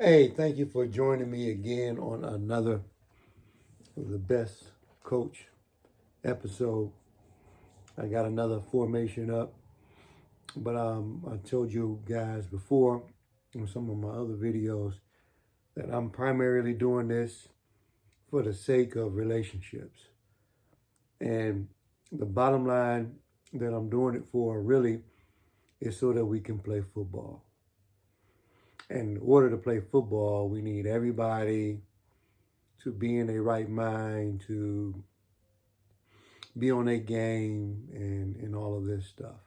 Hey, thank you for joining me again on another of the best coach episode. I got another formation up, but I told you guys before in some of my other videos that I'm primarily doing this for the sake of relationships. And the bottom line that I'm doing it for really is so that we can play football. And in order to play football, we need everybody to be in their right mind, to be on their game and all of this stuff.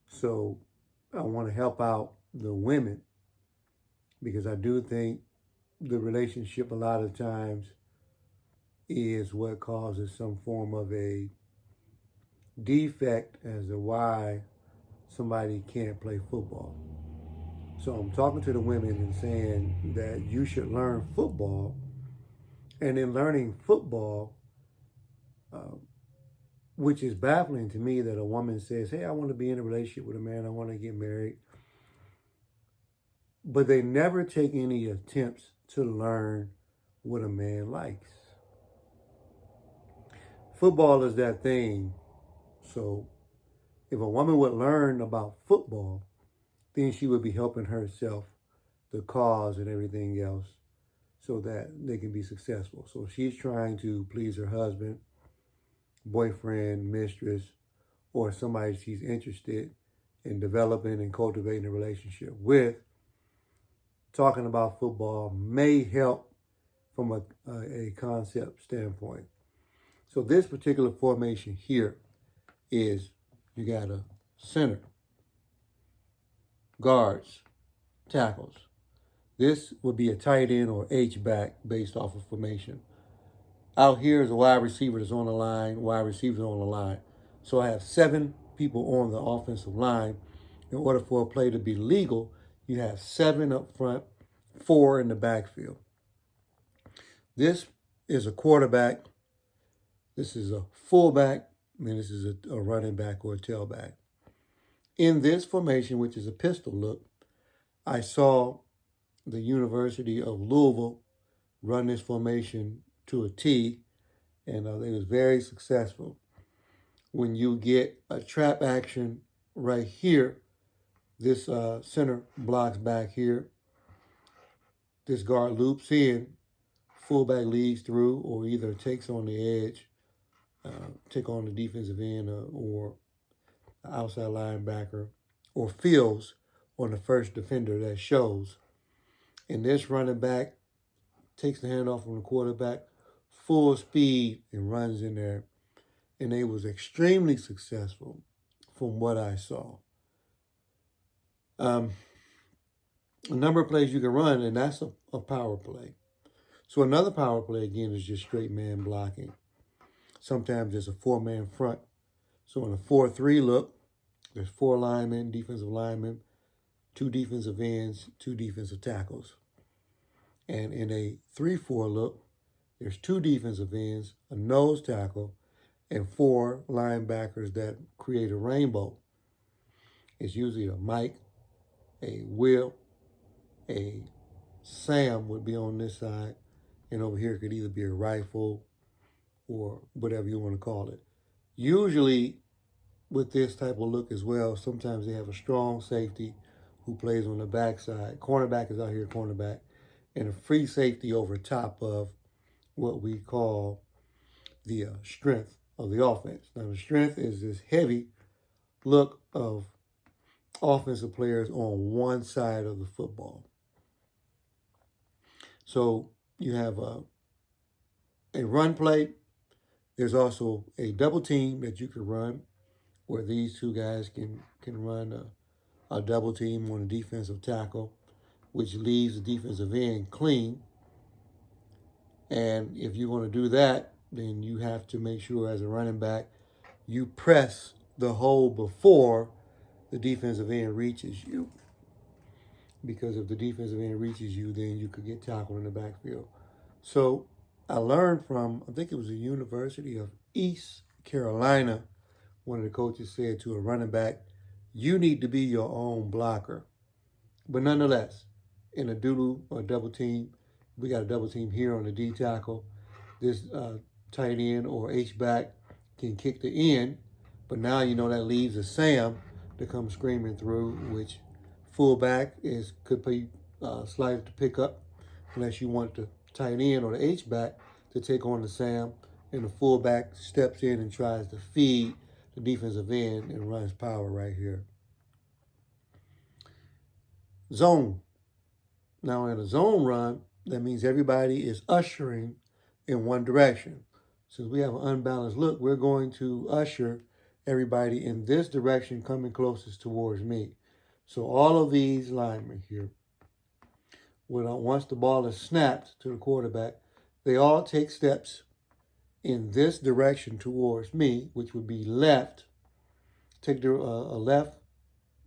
So I want to help out the women because I do think the relationship a lot of times is what causes some form of a defect as to why somebody can't play football. So I'm talking to the women and saying that you should learn football, and in learning football, which is baffling to me that a woman says, hey, I want to be in a relationship with a man, I want to get married. But they never take any attempts to learn what a man likes. Football is that thing. So if a woman would learn about football, then she would be helping herself, the cause and everything else, so that they can be successful. So she's trying to please her husband, boyfriend, mistress, or somebody she's interested in developing and cultivating a relationship with. Talking about football may help from a concept standpoint. So this particular formation here is you got a center, guards, tackles. This would be a tight end or H-back based off of formation. Out here is a wide receiver that's on the line, wide receivers on the line. So I have 7 people on the offensive line. In order for a play to be legal, you have 7 up front, 4 in the backfield. This is a quarterback. This is a fullback. And this is a running back or a tailback. In this formation, which is a pistol look, I saw the University of Louisville run this formation to a T, and it was very successful. When you get a trap action right here, this center blocks back here. This guard loops in, fullback leads through, or either takes on the edge, take on the defensive end or outside linebacker, or fills on the first defender that shows. And this running back takes the handoff from the quarterback, full speed, and runs in there. And they was extremely successful from what I saw. A number of plays you can run, and that's a power play. So another power play, again, is just straight man blocking. Sometimes there's a 4-man front. So in a 4-3 look, there's 4 linemen, defensive linemen, 2 defensive ends, 2 defensive tackles. And in a 3-4 look, there's 2 defensive ends, a nose tackle, and 4 linebackers that create a rainbow. It's usually a Mike, a Will, a Sam would be on this side, and over here could either be a rifle or whatever you want to call it. Usually with this type of look as well, sometimes they have a strong safety who plays on the backside. Cornerback is out here, cornerback, and a free safety over top of what we call the strength of the offense. Now, the strength is this heavy look of offensive players on one side of the football. So you have a run play. There's also a double team that you can run where these 2 guys can run a double team on a defensive tackle, which leaves the defensive end clean. And if you want to do that, then you have to make sure as a running back, you press the hole before the defensive end reaches you. Because if the defensive end reaches you, then you could get tackled in the backfield. So I learned from, I think it was the University of East Carolina, one of the coaches said to a running back, you need to be your own blocker. But nonetheless, in a doodle or double team. We got a double team here on the D tackle. This tight end or H-back can kick the end, but now you know that leaves a Sam to come screaming through, which fullback could be slided to pick up unless you want the tight end or the H-back to take on the Sam, and the fullback steps in and tries to feed the defensive end and runs power right here. Zone. Now in a zone run, that means everybody is ushering in one direction. Since we have an unbalanced look, we're going to usher everybody in this direction coming closest towards me. So all of these linemen here, once the ball is snapped to the quarterback, they all take steps in this direction towards me, which would be left. Take their left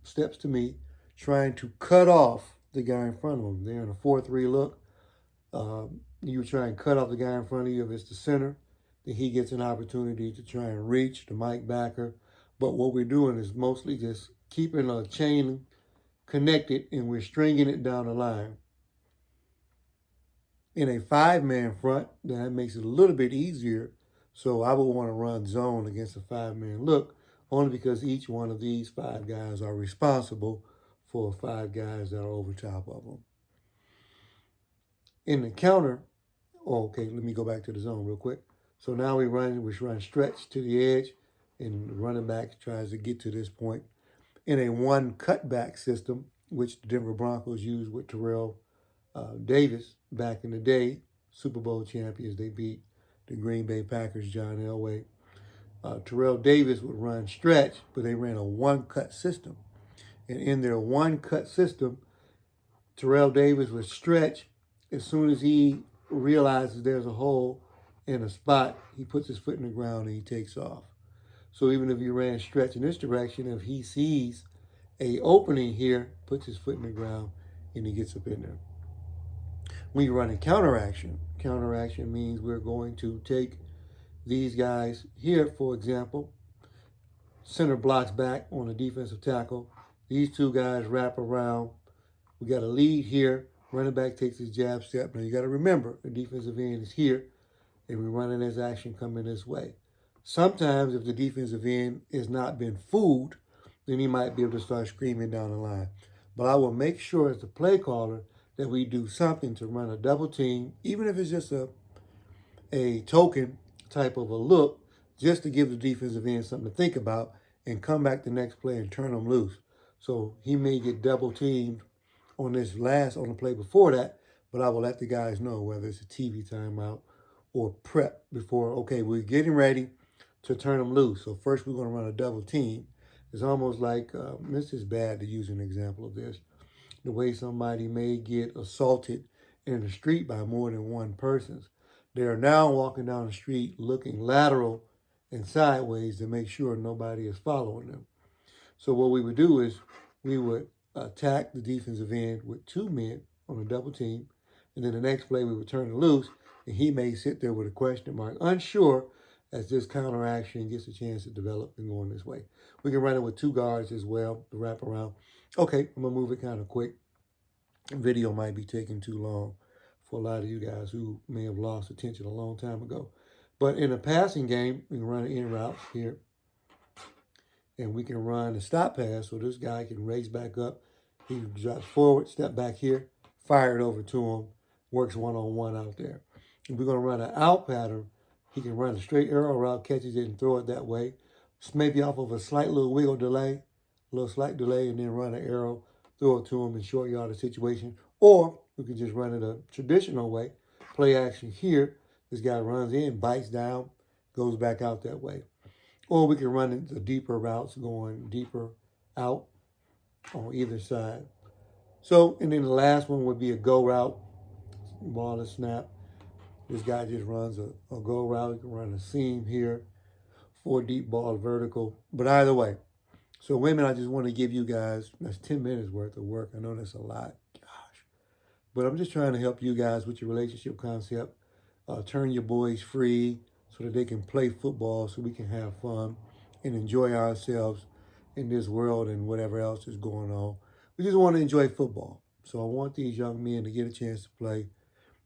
steps to me, trying to cut off the guy in front of them. They're in a 4-3 look. You try and cut off the guy in front of you if it's the center. Then he gets an opportunity to try and reach the Mike backer. But what we're doing is mostly just keeping a chain connected, and we're stringing it down the line. In a 5-man front, that makes it a little bit easier. So I would want to run zone against a 5-man look, only because each one of these 5 guys are responsible for 5 guys that are over top of them. In the counter, okay, let me go back to the zone real quick. So now we run stretch to the edge, and the running back tries to get to this point. In a 1 cutback system, which the Denver Broncos used with Terrell Davis back in the day, Super Bowl champions, they beat the Green Bay Packers, John Elway. Terrell Davis would run stretch, but they ran a 1-cut system. And in their 1-cut system, Terrell Davis would stretch. As soon as he realizes there's a hole in a spot, he puts his foot in the ground and he takes off. So even if you ran stretch in this direction, if he sees a opening here, puts his foot in the ground and he gets up in there. When you run a counteraction means we're going to take these guys here, for example, center blocks back on the defensive tackle. These 2 guys wrap around. We got a lead here. Running back takes his jab step. Now you got to remember, the defensive end is here, and we're running this action coming this way. Sometimes if the defensive end has not been fooled, then he might be able to start screaming down the line. But I will make sure as the play caller that we do something to run a double team, even if it's just a token type of a look, just to give the defensive end something to think about and come back the next play and turn them loose. So he may get double teamed on the play before that, but I will let the guys know whether it's a TV timeout or prep before, okay, we're getting ready to turn them loose. So first we're going to run a double team. It's almost like, this is bad to use an example of this, the way somebody may get assaulted in the street by more than one person. They are now walking down the street looking lateral and sideways to make sure nobody is following them. So what we would do is we would attack the defensive end with 2 men on a double team, and then the next play we would turn it loose, and he may sit there with a question mark, unsure as this counteraction gets a chance to develop and go in this way. We can run it with 2 guards as well to wrap around. Okay, I'm going to move it kind of quick. The video might be taking too long for a lot of you guys who may have lost attention a long time ago. But in a passing game, we can run an in route here. And we can run a stop pass so this guy can raise back up. He drops forward, step back here, fire it over to him, works one-on-one out there. If we're going to run an out pattern, he can run a straight arrow route, catches it, and throw it that way. Maybe off of a slight little wiggle delay, a little slight delay, and then run an arrow, throw it to him in short yardage situation. Or we can just run it a traditional way. Play action here. This guy runs in, bites down, goes back out that way. Or we can run into deeper routes, going deeper out on either side. So, and then the last one would be a go route. Ball is snap. This guy just runs a go route. You can run a seam here, 4 deep ball vertical. But either way. So women, I just want to give you guys, that's 10 minutes worth of work. I know that's a lot. Gosh. But I'm just trying to help you guys with your relationship concept. Turn your boys free so that they can play football, so we can have fun and enjoy ourselves in this world and whatever else is going on. We just want to enjoy football. So I want these young men to get a chance to play.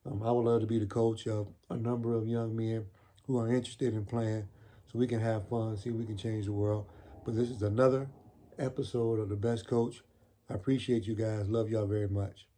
I would love to be the coach of a number of young men who are interested in playing so we can have fun, see if we can change the world. But this is another episode of The Best Coach. I appreciate you guys. Love y'all very much.